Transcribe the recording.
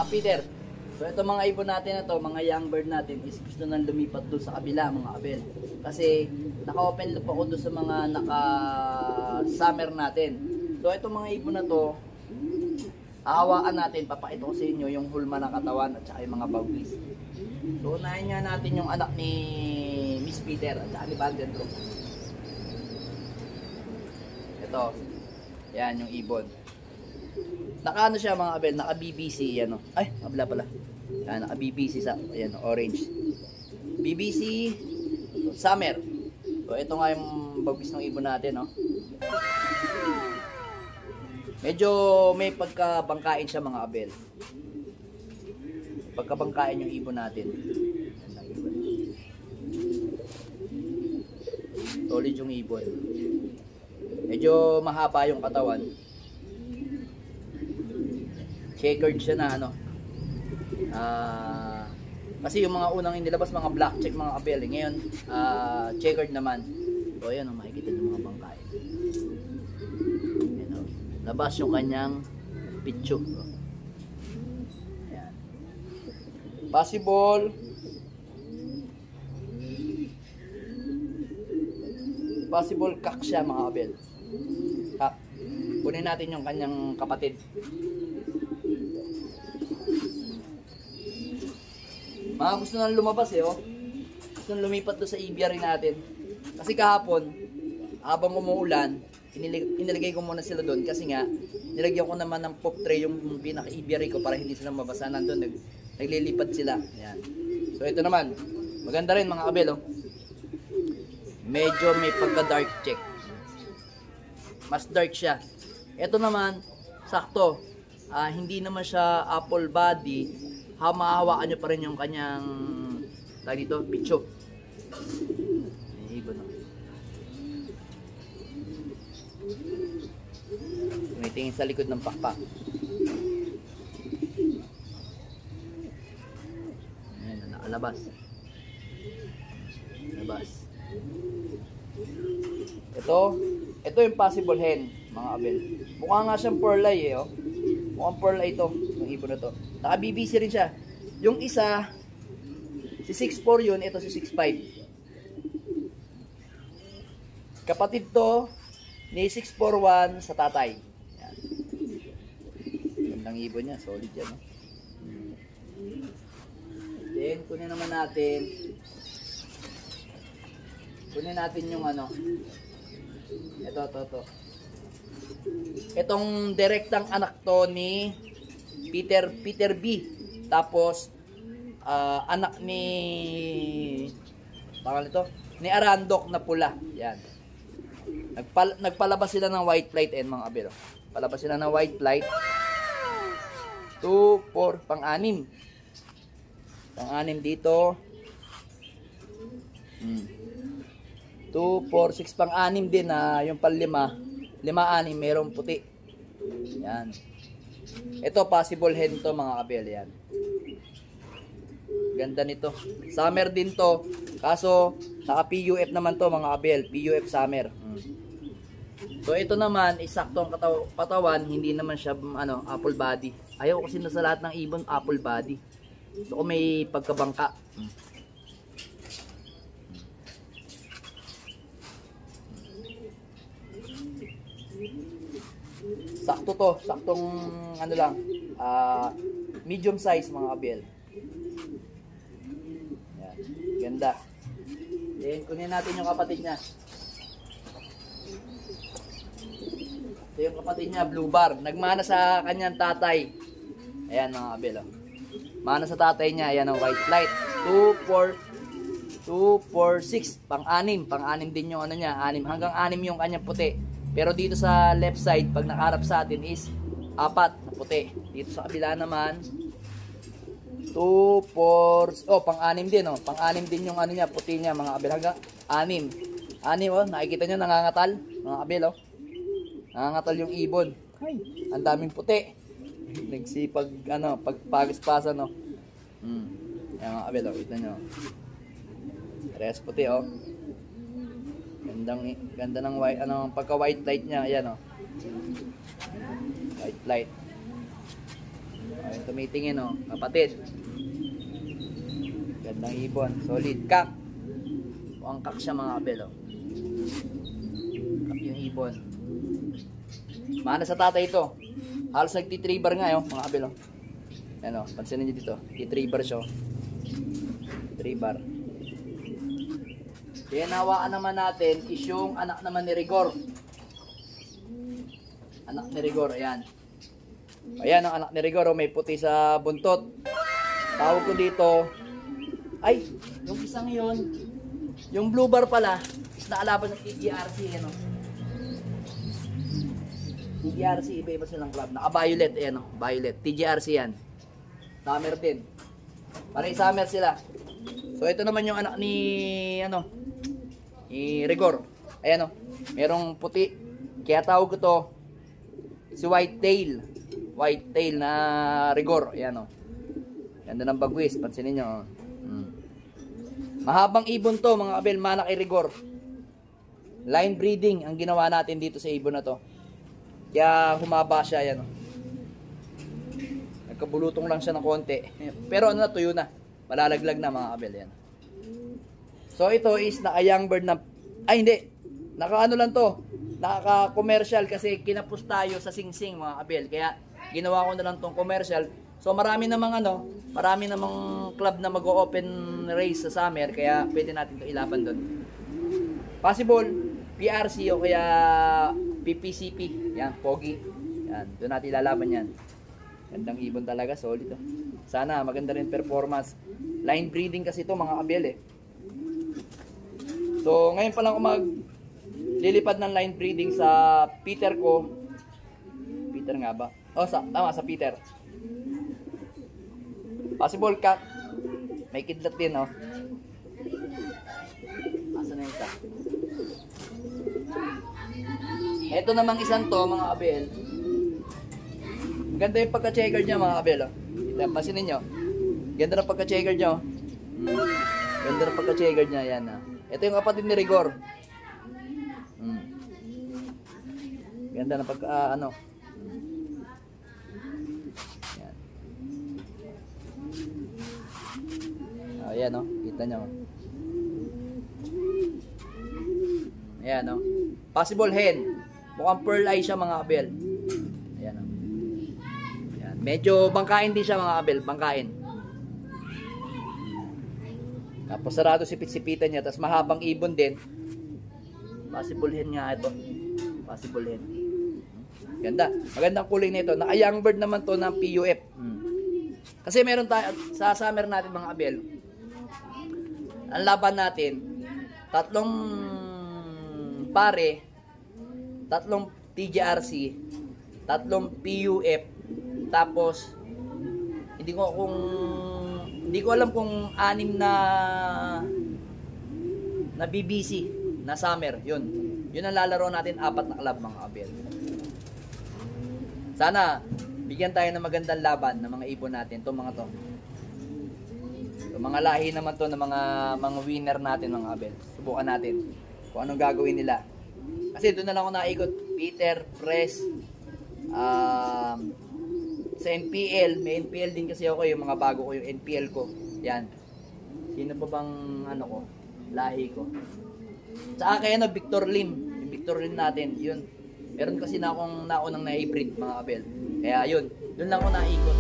Peter. So ito mga ibon natin na to, mga young bird natin is gusto nang lumipat doon sa kabila mga abel. Kasi naka-open loop ako doon sa mga naka-summer natin. So ito mga ibon na to, hahawaan natin, papakita ko sa inyo yung hulma ng katawan at saka yung mga bawis. So unahin nga natin yung anak ni Miss Peter at saka ni Vandenbroek. Ito, yan yung ibon. Naka ano siya mga abel, naka BBC yan o. Ay, mabla pala. Yan, naka BBC sa, ayan, orange. BBC Summer. So ito nga yung bagwis ng ibon natin, no. Medyo may pagkabangkain siya mga abel. Pagkabangkain yung ibon natin. Solid yung ibon. Medyo mahaba yung katawan. Checkered siya na ano. Kasi yung mga unang inilabas mga black check mga abel, ngayon checkered naman. So ayan, makikita yung mga bangkay. Ayan, labas yung kanyang picture. Ayan. Possible kak siya mga abel. Kak. Kunin natin yung kanyang kapatid. Mga gusto nang lumabas oh. Gusto nang lumipat doon sa aviary natin. Kasi kahapon, habang umuulan, inilagay ko muna sila doon kasi nga, nilagyan ko naman ng pop tray yung pinaka-aviary ko para hindi sila mabasa. Nandun, naglilipad sila. Ayan. So ito naman, maganda rin mga abel oh. Medyo may pagka-dark check. Mas dark siya. Ito naman, sakto. Hindi naman siya apple body. Mahahawakan nyo pa rin yung kanyang tag dito, picho. May ibon no. Tumitingin sa likod ng pakpak. Ayan, nakalabas. Labas. Ito yung possible hen, mga abel. Mukha nga siyang pearl eye oh. Mukhang pearl eye ito, yung ibon na to. Naka BBC rin siya. Yung isa, si 6'4 yun, ito si 6'5. Kapatid to ni 6'4'1 sa tatay. Yan. Gandang ibon niya, solid yan. No? Then, kunin naman natin. Kunin natin yung ano. Ito. Itong direktang anak to ni Peter B. Tapos anak ni ni Arandok na pula. Yan. Nagpalabas sila ng white flight mga abel. Palabas sila ng white flight. 2, 4, pang-anim. Pang-anim dito. 2, 4, 6, pang-anim din yung pang-lima. 5, 6, merong puti. Yan. Ito possible hen to mga kabel. Yan. Ganda nito. Summer din to. Kaso naka PUF naman to mga kabel. PUF summer. So ito naman isakto ang katawan. Hindi naman siya apple body. Ayaw kasi na sa lahat ng ibon apple body. So kung may pagkabangka. Sakto to, saktong medium size mga kabel. Yan, ganda. Then kunin natin yung kapatid niya. Ito yung kapatid niya, blue bar. Nagmana sa kanyang tatay. Ayan mga kabel oh. Mana sa tatay niya, ayan ang white flight. 2, 4, 6, pang-anim. Pang-anim din yung niya, 6 hanggang 6 yung kanyang puti. Pero dito sa left side, pag nakaharap sa atin is 4 na puti. Dito sa kabila naman, 2, 4, pang-anim din Pang-anim din yung niya, puti niya mga abel. Hanggang 6. 6 nakikita nyo nangangatal mga abel Nangangatal yung ibon. Ay, ang daming puti. Nagsipag pagpagispasan Yan mga abel kita nyo. Rest puti Ganda ng white, pagka white light niya, ayan White light. Ayun, tumitingin, oh. Kapatid. Gandang ibon. Solid. Kak. Mukhang kak siya mga kabel, oh. Kak yung ibon. Mana sa tatay ito. Halos nagtitribar nga, oh, mga kabel, oh. Ayan, oh. Pansinin nyo dito. Titribar siya, oh. Tribar. Kaya nawaan naman natin is yung anak naman ni Rigor. Anak ni Rigor, ayan. Ayan ang anak ni Rigor, oh, may puti sa buntot. Tawag ko dito, ay, yung isang yun, yung blue bar pala, is nakalaban sa TGRC, ano. TGRC, iba-iba silang club. Naka-violet, ayan, oh, violet. TGRC yan. Summer din. Parang summer sila. So, ito naman yung anak ni, ano, ni Rigor. Ayan, oh, merong puti. Kaya tawag ko to, si Whitetail. Whitetail na Rigor. Ayan, oh. Ganda ng bagwis. Pansinin nyo, oh. Mahabang ibon to, mga kabel. Mana kay Rigor. Line breeding ang ginawa natin dito sa ibon na to. Kaya humaba siya. Ayan, oh. Nagkabulutong lang siya ng konti. Pero ano na, tuyo na. Malalaglag na, mga kabel. Ayan. So, ito is naka-young bird na... Ay, hindi. Naka-ano lang to. Naka-commercial kasi kinapos tayo sa Sing Sing, mga kabel. Kaya, ginawa ko na lang tong commercial. So, marami namang ano, marami namang club na mag-open race sa summer. Kaya, pwede natin ito ilaban doon. Possible, PRC o kaya PPCP. Yan, Pogi. Yan, doon natin ilalaban yan. Gandang ibon talaga, solid. Oh. Sana, maganda rin performance. Line breeding kasi ito, mga kabel, eh. So, ngayon pa lang ako maglilipad ng line breeding sa Peter ko. Peter nga ba? Oh, tama, sa Peter. Possible cat. May kidlat din, oh. Asa na ito? Ito namang isang to, mga kabel. Ganda yung pagka-checker niya, mga kabel, oh. Pasinin nyo. Ganda ng pagka-checker niya, oh. Ganda ng pagka-checker niya, yan, ah. Ito yung kapatid ni Rigor. Ganda na pagka, ano. Yan. Ayan, oh. Kita nyo. Ayan, oh. Possible hen. Mukhang pearl eye siya, mga kabel. Ayan, oh. Ayan. Medyo bangkain din siya, mga kabel. Bangkain. Tapos sarado sipit-sipitan niya. Tapos mahabang ibon din. Possible hen nga ito. Possible hen. Ganda. Magandang kulay nito. Naka-young bird naman to ng PUF. Kasi meron tayo sa summer natin, mga kabel. Ang laban natin, 3 pare, 3 TGRC, 3 PUF, tapos hindi ko alam kung 6 na BBC na summer. Yun ang lalaro natin, 4 na club, mga kabel. Sana bigyan tayo ng magandang laban ng mga ibon natin, itong mga to. So, mga lahi naman to ng mga winner natin, mga kabel. Subukan natin kung anong gagawin nila. Kasi doon na lang ako naikot, Peter, Press, sa NPL, may NPL din kasi ako, yung mga bago ko, yung NPL ko. Yan. Sino pa bang ano ko? Lahi ko. Sa akin, ano, Victor Lim. Yung Victor Lim natin, yun. Meron kasi na akong naunang na-hybrid, mga kabel. Kaya yun, doon lang ako naikot.